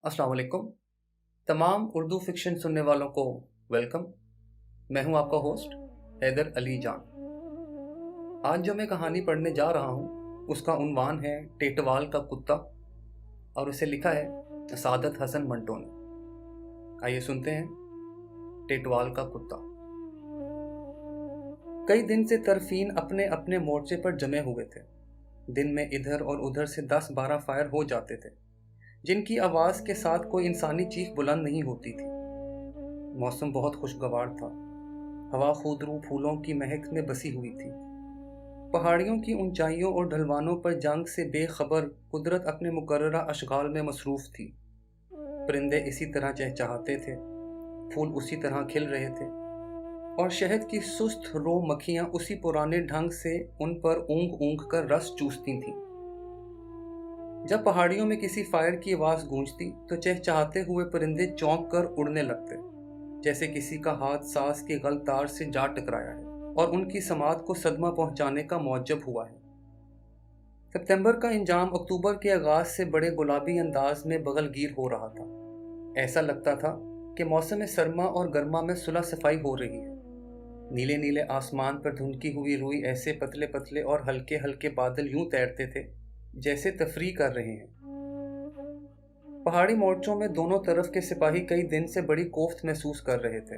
अस्सलाम वालेकुम। तमाम उर्दू फिक्शन सुनने वालों को वेलकम। मैं हूं आपका होस्ट हैदर अली जान। आज जो मैं कहानी पढ़ने जा रहा हूं उसका उन्वान है टेटवाल का कुत्ता और उसे लिखा है सादत हसन मंटो ने। आइए सुनते हैं टेटवाल का कुत्ता। कई दिन से तरफीन अपने अपने मोर्चे पर जमे हुए थे। दिन में इधर और उधर से 10-12 फायर हो जाते थे जिनकी आवाज़ के साथ कोई इंसानी चीख बुलंद नहीं होती थी। मौसम बहुत खुशगवार था। हवा खुदरू फूलों की महक में बसी हुई थी। पहाड़ियों की ऊंचाइयों और ढलवानों पर जंग से बेखबर कुदरत अपने मुकर्ररा अशगाल में मसरूफ़ थी। परिंदे इसी तरह चहचहाते थे, फूल उसी तरह खिल रहे थे और शहद की सुस्त रो मक्खियाँ उसी पुराने ढंग से उन पर ऊँघ ऊँघ कर रस चूसती थीं। जब पहाड़ियों में किसी फायर की आवाज़ गूंजती तो चहचहाते हुए परिंदे चौंक कर उड़ने लगते, जैसे किसी का हाथ सांस के गल तार से जा टकराया है और उनकी समात को सदमा पहुंचाने का मौजब हुआ है। सितंबर का इंजाम अक्टूबर के आगाज से बड़े गुलाबी अंदाज में बगलगीर हो रहा था। ऐसा लगता था कि मौसम सरमा और गर्मा में सुलह सफाई हो रही है। नीले नीले आसमान पर धुंधकी हुई रुई ऐसे पतले पतले और हल्के हल्के बादल यूं तैरते थे जैसे तफरी कर रहे हैं। पहाड़ी मोर्चों में दोनों तरफ के सिपाही कई दिन से बड़ी कोफ्त महसूस कर रहे थे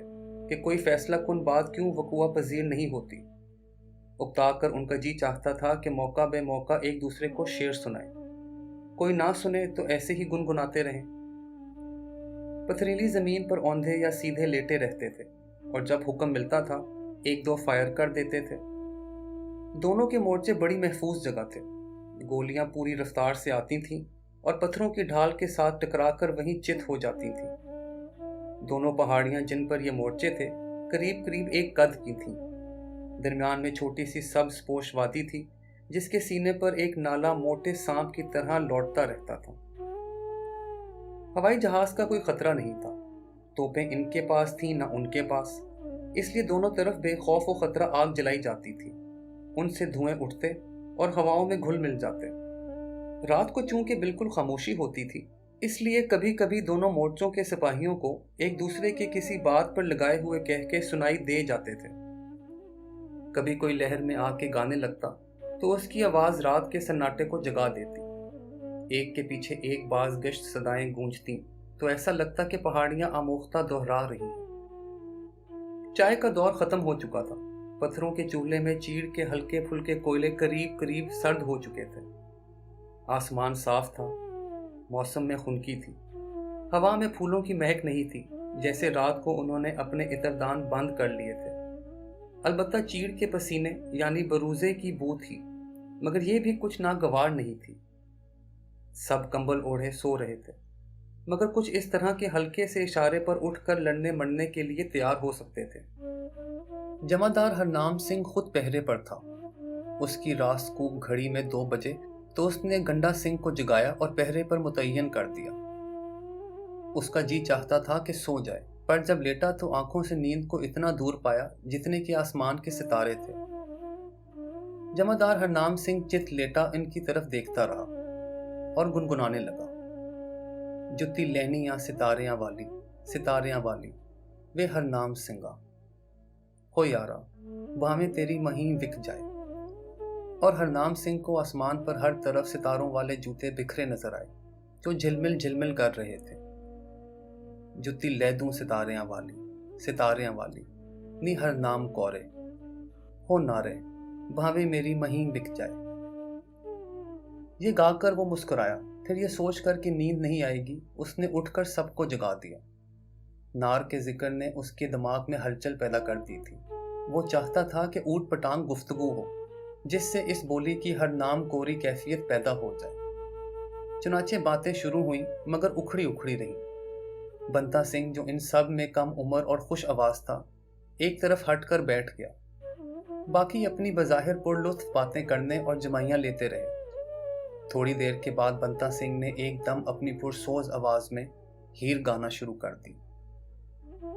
कि कोई फैसला कुन बात क्यों वकुआ पजीर नहीं होती। उकता कर उनका जी चाहता था कि मौका बे मौका एक दूसरे को शेर सुनाए, कोई ना सुने तो ऐसे ही गुनगुनाते रहें। पथरीली जमीन पर औंधे या सीधे लेटे रहते थे और जब हुक्म मिलता था एक दो फायर कर देते थे। दोनों के मोर्चे बड़ी महफूज जगह थे। गोलियां पूरी रफ्तार से आती थीं और पत्थरों की ढाल के साथ टकराकर वहीं चित हो जाती थीं। दोनों पहाड़ियां जिन पर ये मोर्चे थे करीब करीब एक कद की थीं। दरमियान में छोटी सी सब्ज पोश वादी थी जिसके सीने पर एक नाला मोटे सांप की तरह लौटता रहता था। हवाई जहाज का कोई खतरा नहीं था। तोपें इनके पास थीं ना उनके पास, इसलिए दोनों तरफ बेखौफ व खतरा आग जलाई जाती थी। उनसे धुएं उठते और हवाओं में घुल मिल जाते। रात को चूंकि बिल्कुल खामोशी होती थी, इसलिए कभी कभी दोनों मोर्चों के सिपाहियों को एक दूसरे के किसी बात पर लगाए हुए कह के सुनाई दे जाते थे। कभी कोई लहर में आके गाने लगता तो उसकी आवाज रात के सन्नाटे को जगा देती। एक के पीछे एक बाज गश्त सदाएं गूंजती तो ऐसा लगता कि पहाड़ियां आमोख्ता दोहरा रही हैं। चाय का दौर खत्म हो चुका था। पत्थरों के चूल्हे में चीड़ के हल्के फुल्के कोयले करीब करीब सर्द हो चुके थे। आसमान साफ था, मौसम में खुनकी थी। हवा में फूलों की महक नहीं थी, जैसे रात को उन्होंने अपने इतरदान बंद कर लिए थे। अलबत्ता चीड़ के पसीने यानी बरूजे की बू थी, मगर यह भी कुछ नागवार नहीं थी। सब कंबल ओढ़े सो रहे थे, मगर कुछ इस तरह के हल्के से इशारे पर उठकर लड़ने मरने के लिए तैयार हो सकते थे। जमादार हरनाम सिंह खुद पहरे पर था। उसकी रास्कूब घड़ी में 2 बजे तो उसने गंडा सिंह को जगाया और पहरे पर मुतय्यन कर दिया। उसका जी चाहता था कि सो जाए, पर जब लेटा तो आंखों से नींद को इतना दूर पाया जितने कि आसमान के सितारे थे। जमादार हरनाम सिंह चित लेटा इनकी तरफ देखता रहा और गुनगुनाने लगा, जुत्ती लहनियां सितारियां वाली वे हरनाम सिंगा हो यारा बाहें तेरी महीन बिक जाए। और हरनाम सिंह को आसमान पर हर तरफ सितारों वाले जूते बिखरे नजर आए जो झिलमिल झिलमिल कर रहे थे। जुत्ती लैदूं सितारियां वाली नी हरनाम कौरे हो नारे भावे मेरी महीन बिक जाए। ये गाकर वो मुस्कुराया। फिर ये सोचकर कि नींद नहीं आएगी उसने उठकर सबको जगा दिया। नार के जिक्र ने उसके दिमाग में हलचल पैदा कर दी थी। वो चाहता था कि ऊट पटांग गुफ्तगू हो जिससे इस बोली की हर नाम कोरी कैफियत पैदा हो जाए। चुनाचे बातें शुरू हुई मगर उखड़ी उखड़ी रही। बंता सिंह जो इन सब में कम उम्र और खुश आवाज था एक तरफ हटकर बैठ गया। बाकी अपनी बज़ाहिर पुरलुत्फ बातें करने और जमाइयां लेते रहे। थोड़ी देर के बाद बंता सिंह ने एकदम अपनी पुरसोज आवाज में हीर गाना शुरू कर दी।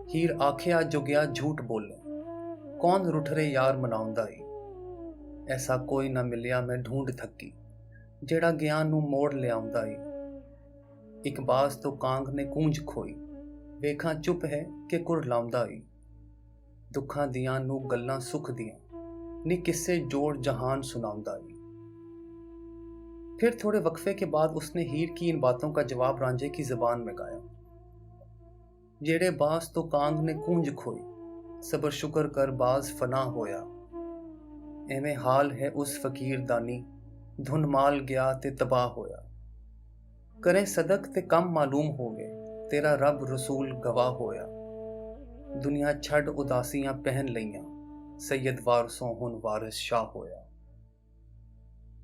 हीर आखिया जुगिया झूठ बोले कौन रुठरे यार मनाउंदा ही, ऐसा कोई ना मिलिया मैं ढूंढ थकी ਜਿਹੜਾ ਗਿਆਨ ਨੂੰ ਮੋੜ ਲਿਆਉਂਦਾ ਏ। ਇੱਕ ਬਾਜ਼ ਤੋਂ ਕਾਂਗ ਨੇ ਕੂੰਜ ਖੋਈ, ਵੇਖਾਂ ਚੁੱਪ ਹੈ ਕਿ ਕੁਰ ਲਾਉਂਦਾ ਈ। ਦੁੱਖਾਂ ਦੀਆਂ ਨੂੰ ਗੱਲਾਂ ਸੁੱਖ ਦੀਆਂ, ਨੀ किस्से जोड़ जहान सुनाऊंदा ही। फिर थोड़े वक्फे के बाद उसने हीर की इन बातों का जवाब रांझे की जुबान में गाया। जेड़े बाज तो कांग ने कूंज खोई, सबर शुक्र कर बाज फना होया। एवें हाल है उस फकीर दानी, धुन माल गया ते तबाह होया। करें सदक ते कम मालूम होवे, तेरा रब रसूल गवाह होया। दुनिया छड़ उदासियां पहन लईयां, सैयद वारसों हुन वारिस शाह होया।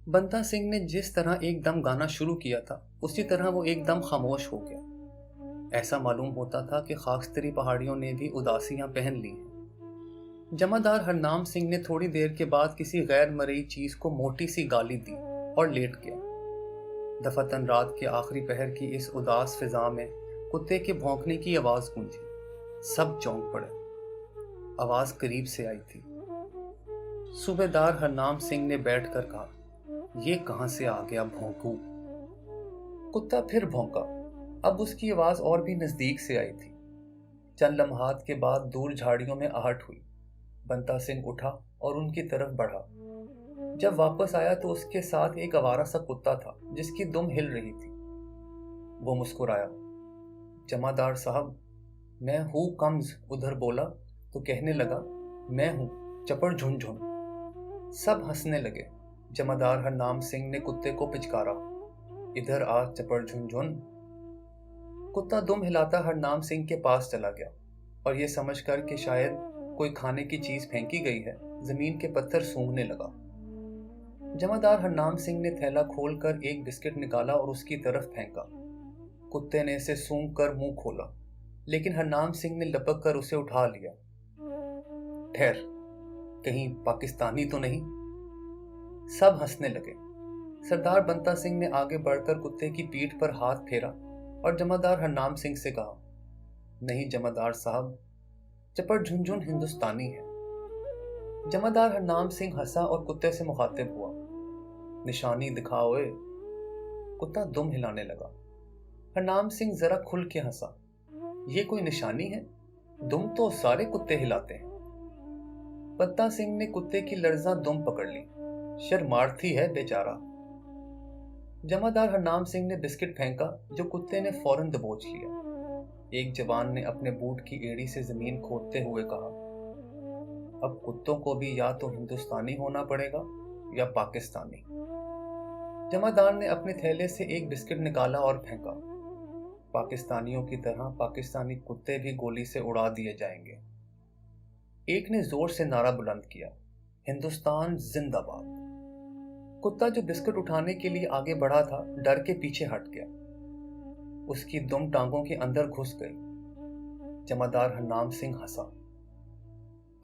बंता सिंह ने जिस तरह एकदम गाना शुरू किया था, उसी तरह वो एकदम खामोश हो गया। ऐसा मालूम होता था कि खाकस्तरी पहाड़ियों ने भी उदासियां पहन ली हैं। जमादार हरनाम सिंह ने थोड़ी देर के बाद किसी गैर मरई चीज को मोटी सी गाली दी और लेट गया। दफातन रात के आखिरी पहर की इस उदास फिजा में कुत्ते के भौंकने की आवाज गूंजी। सब चौंक पड़े। आवाज करीब से आई थी। सूबेदार हरनाम सिंह ने बैठकर कहा, ये कहां से आ गया भौंकू। कुत्ता फिर भौंका। अब उसकी आवाज और भी नजदीक से आई थी। चंद लम्हात के बाद दूर झाड़ियों में आहट हुई। बंता सिंह उठा और उनकी तरफ बढ़ा। जब वापस आया तो उसके साथ एक आवारा सा कुत्ता था जिसकी दुम हिल रही थी। वो मुस्कुराया। जमादार साहब, मैं हूँ कम्स, उधर बोला तो कहने लगा, मैं हूं चपड़ झुनझुन। सब हंसने लगे। जमादार हरनाम सिंह ने कुत्ते को पिचकारा, इधर आ चपड़ झुनझुन। कुत्ता दुम हिलाता हरनाम सिंह के पास चला गया और ये समझकर कि शायद कोई खाने की चीज फेंकी गई है, जमीन के पत्थर सूंघने लगा। जमादार हरनाम सिंह ने थैला खोलकर एक बिस्किट निकाला और उसकी तरफ फेंका। कुत्ते ने इसे सूंघ कर मुंह खोला, लेकिन हरनाम सिंह ने लपक कर उसे उठा लिया। ठहर, कहीं पाकिस्तानी तो नहीं? सब हंसने लगे। सरदार बंता सिंह ने आगे बढ़कर कुत्ते की पीठ पर हाथ फेरा और जमादार हरनाम सिंह से कहा, नहीं जमादार साहब, चपड़ झुनझुन हिंदुस्तानी है। जमादार हरनाम सिंह हंसा और कुत्ते से मुखातिब हुआ, निशानी दिखाओ। कुत्ता दुम हिलाने लगा। हरनाम सिंह जरा खुल के हंसा, ये कोई निशानी है? दुम तो सारे कुत्ते हिलाते हैं। बंता सिंह ने कुत्ते की लर्जा दुम पकड़ ली। शर्मार्थी है बेचारा। जमादार हरनाम सिंह ने बिस्किट फेंका जो कुत्ते ने फौरन दबोच लिया। एक जवान ने अपने बूट की एड़ी से जमीन खोदते हुए कहा, अब कुत्तों को भी या तो हिंदुस्तानी होना पड़ेगा या पाकिस्तानी। जमादार ने अपने थैले से एक बिस्किट निकाला और फेंका। पाकिस्तानियों की तरह पाकिस्तानी कुत्ते भी गोली से उड़ा दिए जाएंगे। एक ने जोर से नारा बुलंद किया, हिंदुस्तान जिंदाबाद। कुत्ता जो बिस्किट उठाने के लिए आगे बढ़ा था, डर के पीछे हट गया। उसकी दुम टांगों के अंदर घुस गई। जमादार हरनाम सिंह हंसा,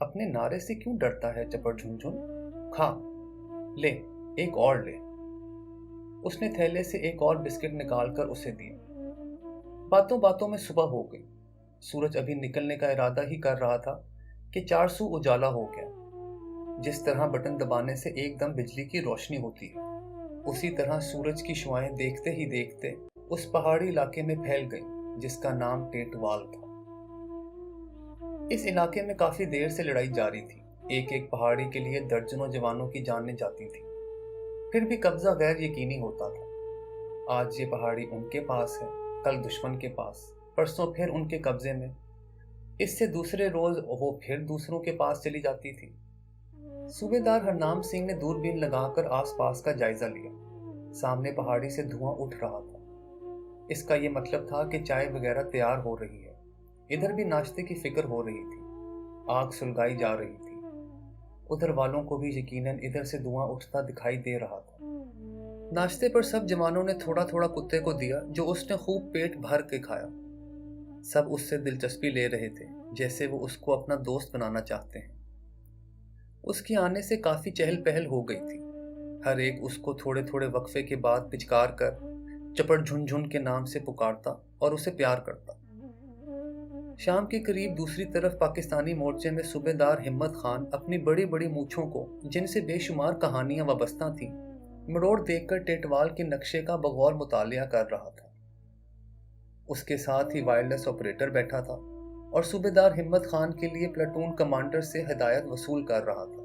अपने नारे से क्यों डरता है चपड़ झुनझुन? खा, ले, एक और ले। उसने थैले से एक और बिस्किट निकालकर उसे दिया। बातों बातों में सुबह हो गई। सूरज अभी निकलने का इरादा ही कर रहा था कि 400 उजाला हो गया। जिस तरह बटन दबाने से एकदम बिजली की रोशनी होती है, उसी तरह सूरज की शुआएं देखते ही देखते उस पहाड़ी इलाके में फैल गई जिसका नाम टेटवाल था। इस इलाके में काफी देर से लड़ाई जारी थी। एक एक पहाड़ी के लिए दर्जनों जवानों की जानें जाती थी। फिर भी कब्जा गैर यकीनी होता था। आज ये पहाड़ी उनके पास है, कल दुश्मन के पास, परसों फिर उनके कब्जे में। इससे दूसरे रोज वो फिर दूसरों के पास चली जाती थी। सूबेदार हरनाम सिंह ने दूरबीन लगाकर आसपास का जायजा लिया। सामने पहाड़ी से धुआं उठ रहा था। इसका ये मतलब था कि चाय वगैरह तैयार हो रही है। इधर भी नाश्ते की फिक्र हो रही थी। आग सुलगाई जा रही थी। उधर वालों को भी यकीनन इधर से धुआं उठता दिखाई दे रहा था। नाश्ते पर सब जवानों ने थोड़ा थोड़ा कुत्ते को दिया, जो उसने खूब पेट भर के खाया। सब उससे दिलचस्पी ले रहे थे, जैसे वो उसको अपना दोस्त बनाना चाहते हैं। उसके आने से काफी चहल पहल हो गई थी। हर एक उसको थोड़े थोड़े वक्फे के बाद पिचकार कर चपड़ झुनझुन के नाम से पुकारता और उसे प्यार करता। शाम के करीब दूसरी तरफ पाकिस्तानी मोर्चे में सूबेदार हिम्मत खान अपनी बड़ी बड़ी मूछों को, जिनसे बेशुमार कहानियां वाबस्ता थीं, मरोड़ देखकर टेटवाल के नक्शे का बगौर मुतालिया कर रहा था। اس کے ساتھ ہی وائرلیس آپریٹر بیٹھا تھا اور صوبیدار ہمت خان کے لیے پلاٹون کمانڈر سے ہدایت وصول کر رہا تھا۔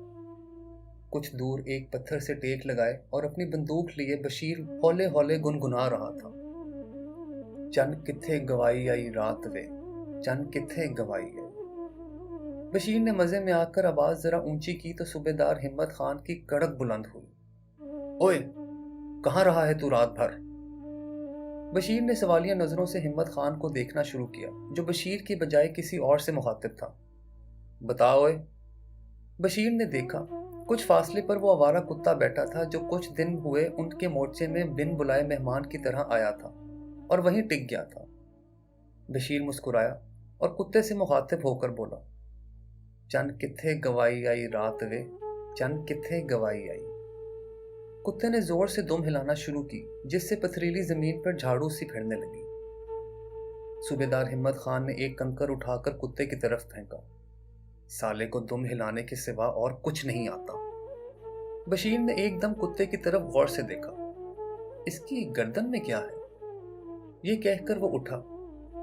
کچھ دور ایک پتھر سے ٹیک لگائے اور اپنی بندوق لیے بشیر ہولے ہولے گنگنا رہا تھا، چن کتھے گوائی آئی رات وے، چن کتھے گوائی آئی۔ بشیر نے مزے میں آ کر آواز ذرا اونچی کی تو صوبیدار ہمت خان کی کڑک بلند ہوئی۔ اوئے، کہاں رہا ہے تو رات بھر؟ بشیر نے سوالیہ نظروں سے ہمت خان کو دیکھنا شروع کیا، جو بشیر کی بجائے کسی اور سے مخاطب تھا۔ بتاؤ اوئے۔ بشیر نے دیکھا، کچھ فاصلے پر وہ آوارہ کتا بیٹھا تھا جو کچھ دن ہوئے ان کے مورچے میں بن بلائے مہمان کی طرح آیا تھا اور وہیں ٹک گیا تھا۔ بشیر مسکرایا اور کتے سے مخاطب ہو کر بولا، چن کتھے گوائی آئی رات وے، چن کتھے گوائی آئی۔ کتے نے زور سے دم ہلانا شروع کی، جس سے پتھریلی زمین پر جھاڑو سی پھیرنے لگی۔ صوبیدار ہمت خان نے ایک کنکر اٹھا کر کتے کی طرف پھینکا۔ سالے کو دم ہلانے کے سوا اور کچھ نہیں آتا۔ بشیر نے ایک دم کتے کی طرف غور سے دیکھا۔ اس کی گردن میں کیا ہے؟ یہ کہہ کر وہ اٹھا،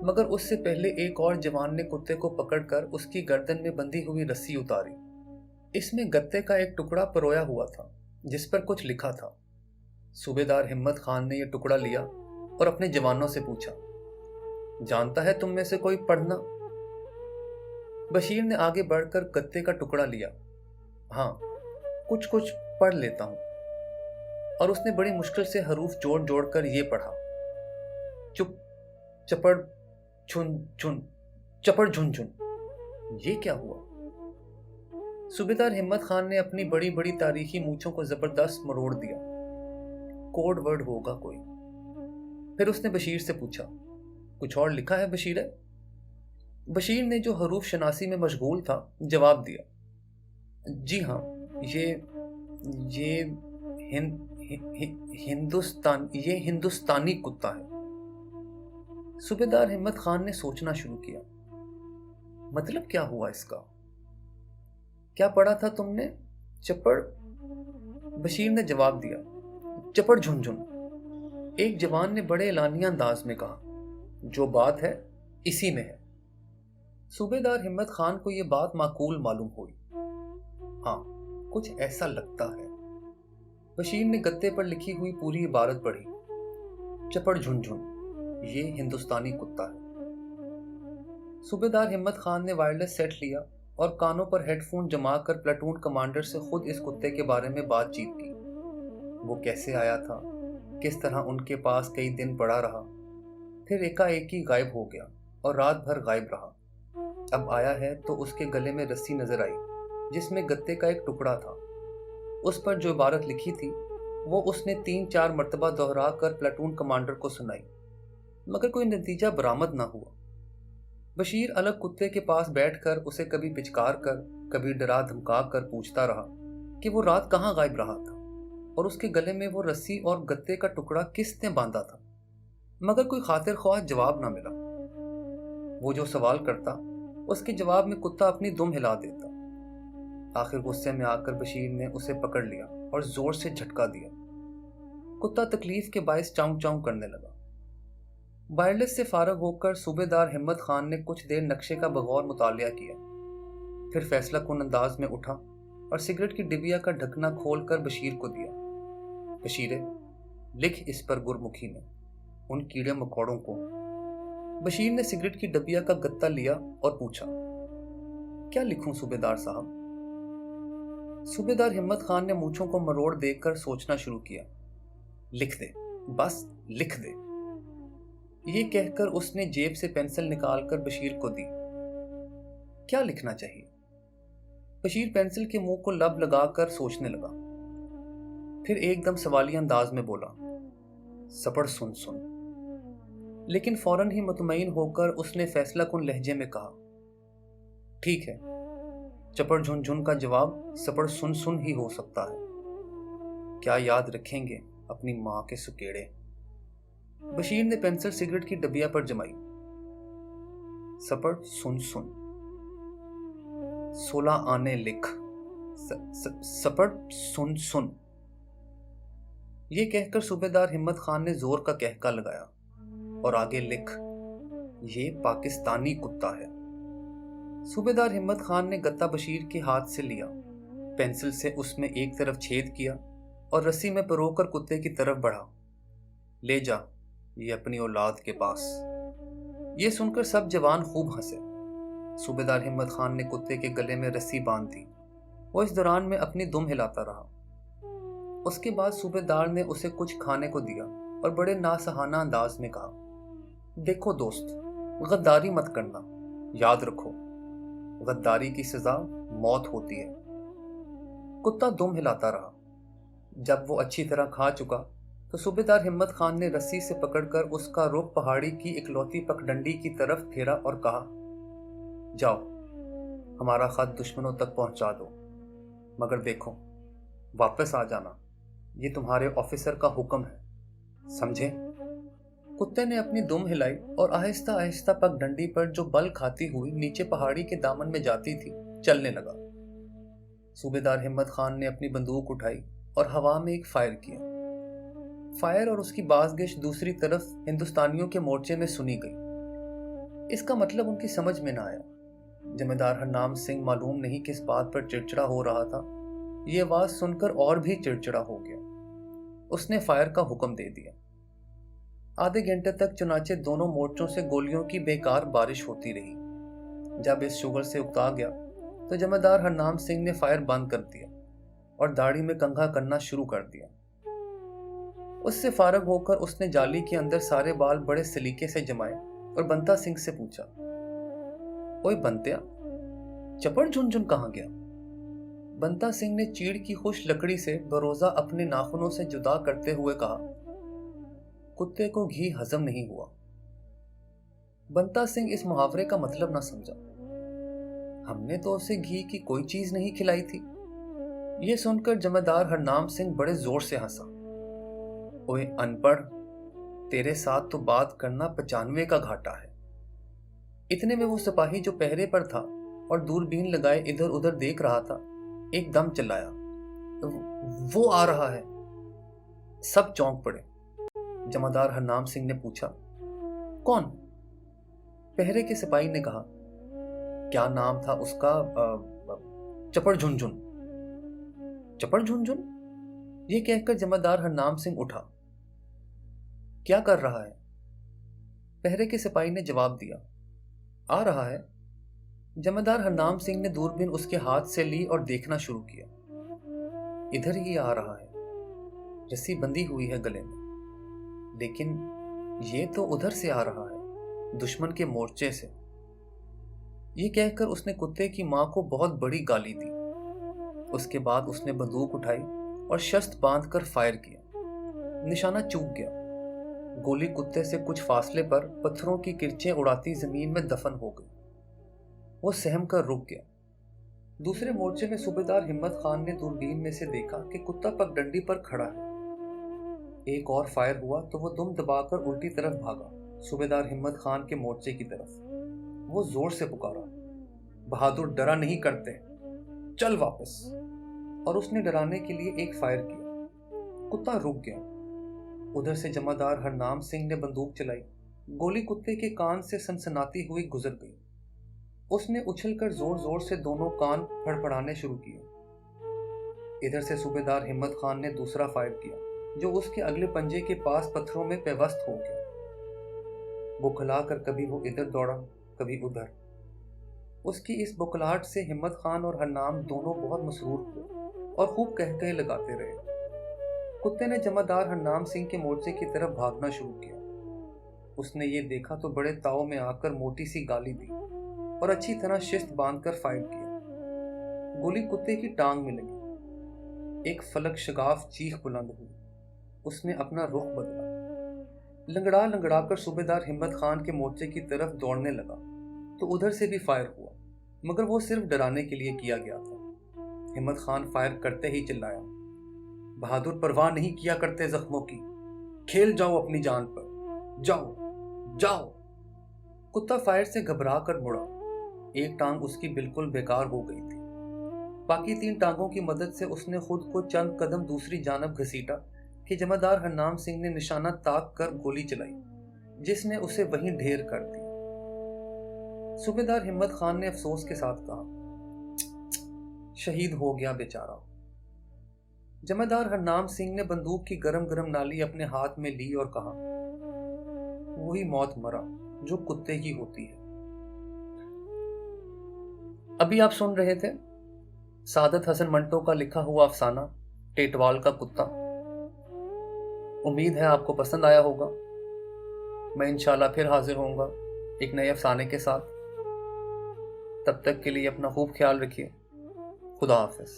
مگر اس سے پہلے ایک اور جوان نے کتے کو پکڑ کر اس کی گردن میں بندھی ہوئی رسی اتاری۔ اس میں گتے کا ایک ٹکڑا پرویا ہوا تھا جس پر کچھ لکھا تھا۔ صوبیدار ہمت خان نے یہ ٹکڑا لیا اور اپنے جوانوں سے پوچھا، جانتا ہے تم میں سے کوئی پڑھنا؟ بشیر نے آگے بڑھ کر گتے کا ٹکڑا لیا۔ ہاں، کچھ پڑھ لیتا ہوں۔ اور اس نے بڑی مشکل سے حروف جوڑ جوڑ کر یہ پڑھا، چپ چپڑ چھن چھن، چپڑ جھن جھن۔ یہ کیا ہوا؟ صوبیدار ہمت خان نے اپنی بڑی بڑی تاریخی مونچھوں کو زبردست مروڑ دیا۔ کوڈ ورڈ ہوگا کوئی۔ پھر اس نے بشیر سے پوچھا، کچھ اور لکھا ہے بشیر؟ بشیر نے جو حروف شناسی میں مشغول تھا جواب دیا، جی ہاں، یہ ہندوستانی کتا ہے۔ صوبیدار ہمت خان نے سوچنا شروع کیا، مطلب کیا ہوا اس کا؟ کیا پڑھا تھا تم نے؟ چپڑ؟ بشیر نے جواب دیا، چپڑ جھن جھن۔ ایک جوان نے بڑے اعلانیہ انداز میں کہا، جو بات ہے اسی میں ہے۔ صوبیدار ہمت خان کو یہ بات معقول معلوم ہوئی۔ ہاں، کچھ ایسا لگتا ہے۔ بشیر نے گتے پر لکھی ہوئی پوری عبارت پڑھی، چپڑ جھن جھن، یہ ہندوستانی کتا ہے۔ صوبیدار ہمت خان نے وائرلیس سیٹ لیا اور کانوں پر ہیڈ فون جما کر پلاٹون کمانڈر سے خود اس کتے کے بارے میں بات چیت کی۔ وہ کیسے آیا تھا، کس طرح ان کے پاس کئی دن پڑا رہا، پھر ایکا ایک غائب ہو گیا اور رات بھر غائب رہا۔ اب آیا ہے تو اس کے گلے میں رسی نظر آئی جس میں گتے کا ایک ٹکڑا تھا۔ اس پر جو عبارت لکھی تھی وہ اس نے 3-4 مرتبہ دہرا کر پلاٹون کمانڈر کو سنائی، مگر کوئی نتیجہ برآمد نہ ہوا۔ بشیر الگ کتے کے پاس بیٹھ کر اسے کبھی پچکار کر کبھی ڈرا دھمکا کر پوچھتا رہا کہ وہ رات کہاں غائب رہا تھا اور اس کے گلے میں وہ رسی اور گتے کا ٹکڑا کس نے باندھا تھا، مگر کوئی خاطر خواہ جواب نہ ملا۔ وہ جو سوال کرتا اس کے جواب میں کتا اپنی دم ہلا دیتا۔ آخر غصے میں آ کر بشیر نے اسے پکڑ لیا اور زور سے جھٹکا دیا۔ کتا تکلیف کے باعث چاؤں چاؤں کرنے لگا۔ وائرلیس سے فارغ ہو کر صوبیدار ہمت خان نے کچھ دیر نقشے کا بغور مطالعہ کیا، پھر فیصلہ کن انداز میں اٹھا اور سگریٹ کی ڈبیا کا ڈھکنا کھول کر بشیر کو دیا۔ بشیرے، لکھ اس پر گرمکھی میں ان کیڑے مکوڑوں کو۔ بشیر نے سگریٹ کی ڈبیا کا گتا لیا اور پوچھا، کیا لکھوں صوبیدار صاحب؟ صوبیدار ہمت خان نے مونچھوں کو مروڑ دے کر سوچنا شروع کیا۔ لکھ دے، بس لکھ دے۔ یہ کہہ کر اس نے جیب سے پینسل نکال کر بشیر کو دی۔ کیا لکھنا چاہیے؟ بشیر پینسل کے منہ کو لب لگا کر سوچنے لگا، پھر ایک دم سوالیہ انداز میں بولا، سپڑ سن سن۔ لیکن فوراً ہی مطمئن ہو کر اس نے فیصلہ کن لہجے میں کہا، ٹھیک ہے، چپڑ جھن جھن کا جواب سپڑ سن سن ہی ہو سکتا ہے۔ کیا یاد رکھیں گے اپنی ماں کے سکیڑے۔ بشیر نے پینسل سگریٹ کی ڈبیا پر جمائی۔ سپڑ سن سن، 16 آنے لکھ، سپڑ سن سن۔ یہ کہہ کر صوبیدار ہمت خان نے زور کا کہکا لگایا، اور آگے لکھ، یہ پاکستانی کتا ہے۔ صوبیدار ہمت خان نے گتا بشیر کے ہاتھ سے لیا، پینسل سے اس میں ایک طرف چھید کیا اور رسی میں پرو کر کتے کی طرف بڑھا۔ لے جا یہ اپنی اولاد کے پاس۔ یہ سن کر سب جوان خوب ہنسے۔ صوبیدار ہمت خان نے کتے کے گلے میں رسی باندھ دی۔ وہ اس دوران میں اپنی دم ہلاتا رہا۔ اس کے بعد صوبیدار نے اسے کچھ کھانے کو دیا اور بڑے ناسہانہ انداز میں کہا، دیکھو دوست، غداری مت کرنا، یاد رکھو غداری کی سزا موت ہوتی ہے۔ کتا دم ہلاتا رہا۔ جب وہ اچھی طرح کھا چکا تو صوبیدار ہمت خان نے رسی سے پکڑ کر اس کا رخ پہاڑی کی اکلوتی پگڈنڈی کی طرف پھیرا اور کہا، جاؤ ہمارا خط دشمنوں تک پہنچا دو، مگر دیکھو واپس آ جانا، یہ تمہارے آفیسر کا حکم ہے، سمجھے؟ کتے نے اپنی دم ہلائی اور آہستہ آہستہ پگڈنڈی پر جو بل کھاتی ہوئی نیچے پہاڑی کے دامن میں جاتی تھی چلنے لگا۔ صوبیدار ہمت خان نے اپنی بندوق اٹھائی اور ہوا میں ایک فائر کیا۔ فائر اور اس کی بازگشت دوسری طرف ہندوستانیوں کے مورچے میں سنی گئی۔ اس کا مطلب ان کی سمجھ میں نہ آیا۔ جمیندار ہرنام سنگھ معلوم نہیں کس بات پر چڑچڑا ہو رہا تھا، یہ آواز سن کر اور بھی چڑچڑا ہو گیا۔ اس نے فائر کا حکم دے دیا۔ آدھے گھنٹے تک چنانچہ دونوں مورچوں سے گولیوں کی بیکار بارش ہوتی رہی۔ جب اس شغل سے اکتا گیا تو جمیندار ہرنام سنگھ نے فائر بند کر دیا اور داڑھی میں کنگھا کرنا شروع کر دیا۔ اس سے فارغ ہو کر اس نے جالی کے اندر سارے بال بڑے سلیقے سے جمائے اور بنتا سنگھ سے پوچھا، اوئے بنتیا، چپڑ جھنجھن کہاں گیا؟ بنتا سنگھ نے چیڑ کی خوش لکڑی سے بروزہ اپنے ناخنوں سے جدا کرتے ہوئے کہا، کتے کو گھی ہضم نہیں ہوا۔ بنتا سنگھ اس محاورے کا مطلب نہ سمجھا۔ ہم نے تو اسے گھی کی کوئی چیز نہیں کھلائی تھی۔ یہ سن کر جمیندار ہرنام سنگھ بڑے زور سے ہنسا۔ اوئے ان پڑھ، تیرے ساتھ تو بات کرنا 95 کا گھاٹا ہے۔ اتنے میں وہ سپاہی جو پہرے پر تھا اور دوربین لگائے ادھر ادھر دیکھ رہا تھا ایک دم چلایا، وہ آ رہا ہے۔ سب چونک پڑے۔ جمیندار ہرنام سنگھ نے پوچھا، کون؟ پہرے کے سپاہی نے کہا، کیا نام تھا اس کا؟ چپڑ جھنجھن۔ چپڑ جھنجھن؟ یہ کہہ کر جمیندار ہرنام سنگھ اٹھا۔ کیا کر رہا ہے؟ پہرے کے سپاہی نے جواب دیا، آ رہا ہے۔ جمیندار ہرنام سنگھ نے دوربین اس کے ہاتھ سے لی اور دیکھنا شروع کیا۔ ادھر ہی آ رہا ہے، رسی بندھی ہوئی ہے گلے میں، لیکن یہ تو ادھر سے آ رہا ہے، دشمن کے مورچے سے۔ یہ کہہ کر اس نے کتے کی ماں کو بہت بڑی گالی دی۔ اس کے بعد اس نے بندوق اٹھائی اور شست باندھ کر فائر کیا۔ نشانہ چوک گیا۔ گولی کتے سے کچھ فاصلے پر پتھروں کی کرچیں اڑاتی زمین میں دفن ہو گئی۔ وہ سہم کر رک گیا۔ دوسرے مورچے میں صوبیدار ہمت خان نے دوربین میں سے دیکھا کہ کتا پگڈنڈی پر کھڑا ہے۔ ایک اور فائر ہوا تو وہ دم دبا کر الٹی طرف بھاگا، صوبیدار ہمت خان کے مورچے کی طرف۔ وہ زور سے پکارا، بہادر ڈرا نہیں کرتے، چل واپس۔ اور اس نے ڈرانے کے لیے ایک فائر کیا۔ کتا رک گیا۔ ادھر سے جمیندار ہرنام سنگھ نے بندوق چلائی۔ گولی کتے کے کان سے سنسناتی ہوئی گزر گئی۔ اس نے اچھل کر زور زور سے دونوں کان پھڑپڑانے شروع کیے۔ ادھر سے صوبیدار ہمت خان نے دوسرا فائر کیا جو اس کے اگلے پنجے کے پاس پتھروں میں پیوست ہو گیا۔ بکھلا کر کبھی وہ ادھر دوڑا کبھی ادھر۔ اس کی اس بکھلاہٹ سے ہمت خان اور ہرنام دونوں بہت مسرور ہوئے اور خوب کہکہے لگاتے رہے۔ کتے نے جمیندار ہرنام سنگھ کے مورچے کی طرف بھاگنا شروع کیا۔ اس نے یہ دیکھا تو بڑے تاؤ میں آ کر موٹی سی گالی دی اور اچھی طرح شست باندھ کر فائر کیا۔ گولی کتے کی ٹانگ میں لگی۔ ایک فلک شگاف چیخ بلند ہوئی۔ اس نے اپنا رخ بدلا۔ لنگڑا لنگڑا کر صوبیدار ہمت خان کے مورچے کی طرف دوڑنے لگا تو ادھر سے بھی فائر ہوا، مگر وہ صرف ڈرانے کے لیے کیا گیا تھا۔ ہمت خان فائر کرتے ہی چلایا، بہادر پرواہ نہیں کیا کرتے زخموں کی، کھیل جاؤ اپنی جان پر، جاؤ جاؤ۔ کتا فائر سے گھبرا کر مڑا۔ ایک ٹانگ اس کی بالکل بیکار ہو گئی تھی۔ باقی 3 ٹانگوں کی مدد سے اس نے خود کو چند قدم دوسری جانب گھسیٹا کہ جمیندار ہرنام سنگھ نے نشانہ تاک کر گولی چلائی، جس نے اسے وہیں ڈھیر کر دی۔ सूबेदार हिम्मत खान ने अफसोस के साथ कहा, शहीद हो गया बेचारा। जमादार हरनाम सिंह ने बंदूक की गरम गरम नाली अपने हाथ में ली और कहा, वही मौत मरा जो कुत्ते की होती है। अभी आप सुन रहे थे सादत हसन मंटो का लिखा हुआ अफसाना टेटवाल का कुत्ता। उम्मीद है आपको पसंद आया होगा। मैं इंशाल्लाह फिर हाजिर होऊंगा एक नए अफसाने के साथ। तब तक के लिए अपना खूब ख्याल रखिए। खुदा हाफिज।